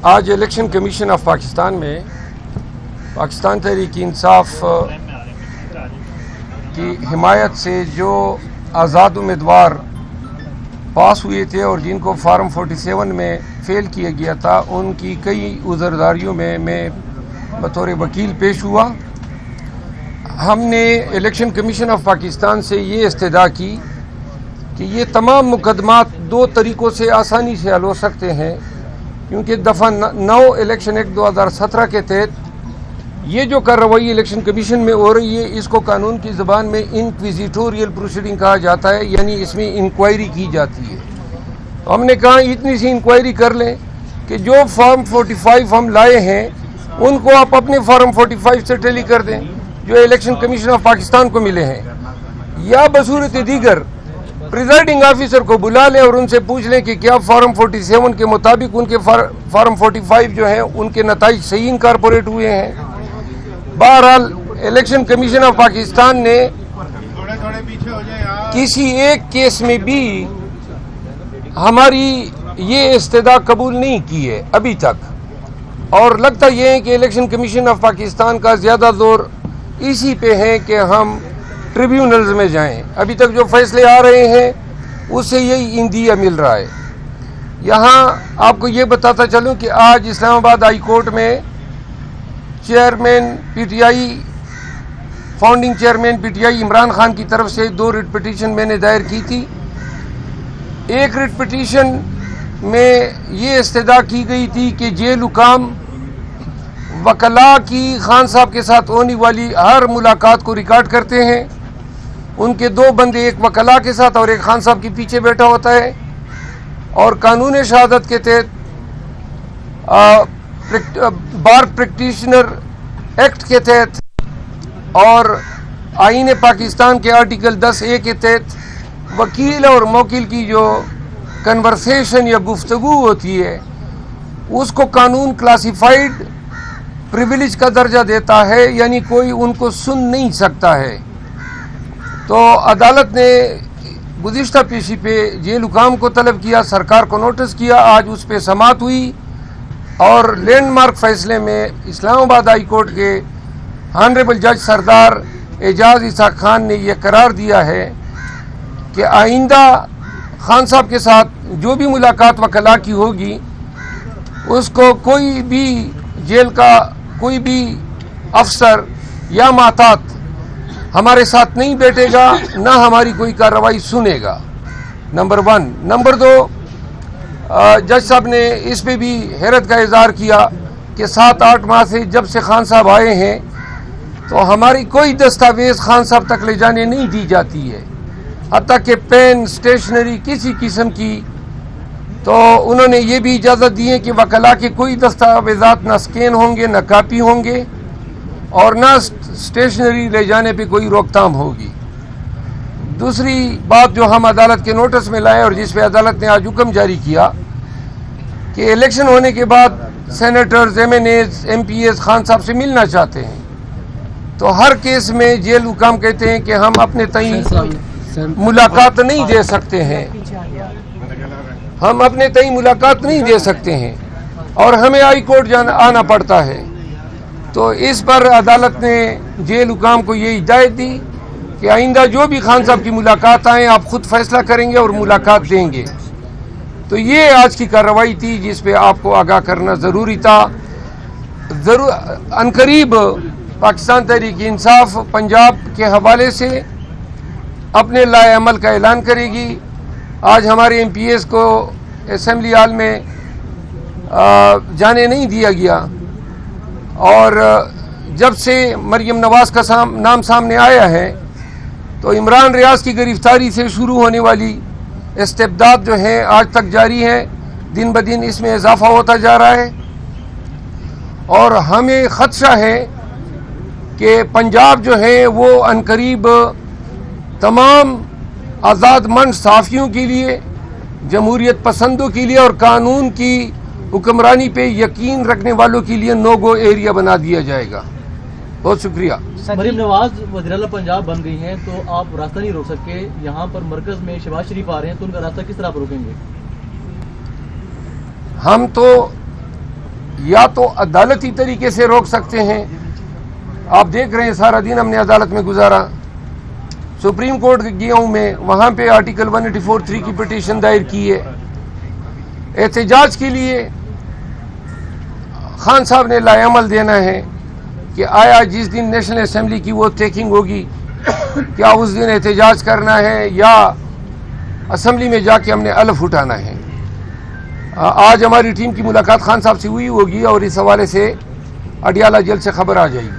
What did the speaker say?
آج election commission of Pakistan میں پاکستان تحریک انصاف کی حمایت سے جو آزاد امیدوار پاس ہوئے تھے اور جن کو فارم 47 میں فیل کیا گیا تھا، ان کی کئی عذرداریوں میں بطور وکیل پیش ہوا۔ ہم نے الیکشن کمیشن آف پاکستان سے یہ استدعا کی کہ یہ تمام مقدمات دو طریقوں سے آسانی سے حل ہو سکتے ہیں، کیونکہ دفعہ 9 الیکشن ایکٹ 2017 کے تحت یہ جو کارروائی الیکشن کمیشن میں ہو رہی ہے، اس کو قانون کی زبان میں انکویزیٹوریل پروسیڈنگ کہا جاتا ہے، یعنی اس میں انکوائری کی جاتی ہے۔ ہم نے کہا اتنی سی انکوائری کر لیں کہ جو فارم 45 ہم لائے ہیں ان کو آپ اپنے فارم 45 سے ٹیلی کر دیں جو الیکشن کمیشن آف پاکستان کو ملے ہیں، یا بصورت دیگر پریزائڈنگ آفیسر کو بلا لیں اور ان سے پوچھ لیں کہ کیا فارم 47 کے مطابق ان کے فارم 45 جو ہیں ان کے نتائج صحیح انکارپوریٹ ہوئے ہیں۔ بہرحال الیکشن کمیشن آف پاکستان نے کسی ایک کیس میں بھی ہماری یہ استدعا قبول نہیں کی ہے ابھی تک، اور لگتا یہ ہے کہ الیکشن کمیشن آف پاکستان کا زیادہ زور اسی پہ ہے کہ ہم ٹریبیونلز میں جائیں۔ ابھی تک جو فیصلے آ رہے ہیں اس سے یہی اندیہ مل رہا ہے۔ یہاں آپ کو یہ بتاتا چلوں کہ آج اسلام آباد ہائی کورٹ میں chairman P T I, founding chairman P T I Imran Khan کی طرف سے 2 ریٹ پٹیشن میں نے دائر کی تھی۔ ایک ریٹ پٹیشن میں یہ استدعا کی گئی تھی کہ جیل حکام وکلاء کی خان صاحب کے ساتھ ہونے والی ہر ملاقات کو ریکارڈ کرتے ہیں۔ ان کے 2 بندے، ایک وکلاء کے ساتھ اور ایک خان صاحب کے پیچھے بیٹھا ہوتا ہے، اور قانون شہادت کے تحت بار پریکٹیشنر ایکٹ کے تحت اور آئین پاکستان کے آرٹیکل 10A کے تحت وکیل اور موکل کی جو کنورسیشن یا گفتگو ہوتی ہے اس کو قانون کلاسیفائڈ پریویلیج کا درجہ دیتا ہے، یعنی کوئی ان کو سن نہیں سکتا ہے۔ تو عدالت نے گزشتہ پیشی پہ جیل حکام کو طلب کیا، سرکار کو نوٹس کیا، آج اس پہ سماعت ہوئی، اور لینڈ مارک فیصلے میں اسلام آباد ہائی کورٹ کے آنریبل جج سردار اعجاز اسحاق خان نے یہ قرار دیا ہے کہ آئندہ خان صاحب کے ساتھ جو بھی ملاقات وکلاء کی ہوگی اس کو کوئی بھی جیل کا کوئی بھی افسر یا محتاط ہمارے ساتھ نہیں بیٹھے گا، نہ ہماری کوئی کارروائی سنے گا، نمبر 1۔ نمبر 2، جج صاحب نے اس پہ بھی حیرت کا اظہار کیا کہ 7-8 ماہ سے جب سے خان صاحب آئے ہیں تو ہماری کوئی دستاویز خان صاحب تک لے جانے نہیں دی جاتی ہے، حتیٰ کہ پین، اسٹیشنری کسی قسم کی۔ تو انہوں نے یہ بھی اجازت دی ہے کہ وکلاء کے کوئی دستاویزات نہ سکین ہوں گے، نہ کاپی ہوں گے، اور نہ اسٹیشنری لے جانے پہ کوئی روک تھام ہوگی۔ دوسری بات جو ہم عدالت کے نوٹس میں لائے اور جس پہ عدالت نے آج حکم جاری کیا کہ الیکشن ہونے کے بعد senators, M N As, M P As Khan صاحب سے ملنا چاہتے ہیں، تو ہر کیس میں جیل حکام کہتے ہیں کہ ہم اپنے تئیں ملاقات نہیں دے سکتے ہیں، ہم اپنے تئیں ملاقات نہیں دے سکتے ہیں، اور ہمیں ہائی کورٹ آنا پڑتا ہے۔ تو اس پر عدالت نے جیل حکام کو یہ ہدایت دی کہ آئندہ جو بھی خان صاحب کی ملاقات آئیں آپ خود فیصلہ کریں گے اور ملاقات دیں گے۔ تو یہ آج کی کارروائی تھی جس پہ آپ کو آگاہ کرنا ضروری تھا۔ عنقریب پاکستان تحریک انصاف پنجاب کے حوالے سے اپنے لائحہ عمل کا اعلان کرے گی۔ آج ہمارے ایم پی ایس کو اسمبلی ہال میں جانے نہیں دیا گیا، اور جب سے مریم نواز کا نام سامنے آیا ہے تو عمران ریاض کی گرفتاری سے شروع ہونے والی استبداد جو ہیں آج تک جاری ہیں، دن بدن اس میں اضافہ ہوتا جا رہا ہے، اور ہمیں خدشہ ہے کہ پنجاب جو ہے وہ عنقریب تمام آزاد مند صحافیوں کے لیے، جمہوریت پسندوں کے لیے اور قانون کی حکمرانی پہ یقین رکھنے والوں کے لیے نو گو ایریا بنا دیا جائے گا۔ بہت شکریہ۔ مریم نواز وزیر اعلیٰ پنجاب بن گئی ہیں تو آپ راستہ نہیں روک سکتے، یہاں پر مرکز میں شہباز شریف آ رہے ہیں تو ان کا راستہ کس طرح روکیں گے؟ ہم تو یا تو عدالتی طریقے سے روک سکتے ہیں. آپ دیکھ رہے ہیں سارا دن ہم نے عدالت میں گزارا. سپریم کورٹ گیا ہوں میں, وہاں پہ آرٹیکل 184(3) کی پٹیشن دائر کی ہے. احتجاج کے لیے خان صاحب نے لائے عمل دینا ہے کہ آیا جس دن نیشنل اسمبلی کی وہ ٹیکنگ ہوگی کیا اس دن احتجاج کرنا ہے یا اسمبلی میں جا کے ہم نے الف اٹھانا ہے. آج ہماری ٹیم کی ملاقات خان صاحب سے ہوئی ہوگی اور اس حوالے سے اڈیالہ جلد سے خبر آ جائے گی.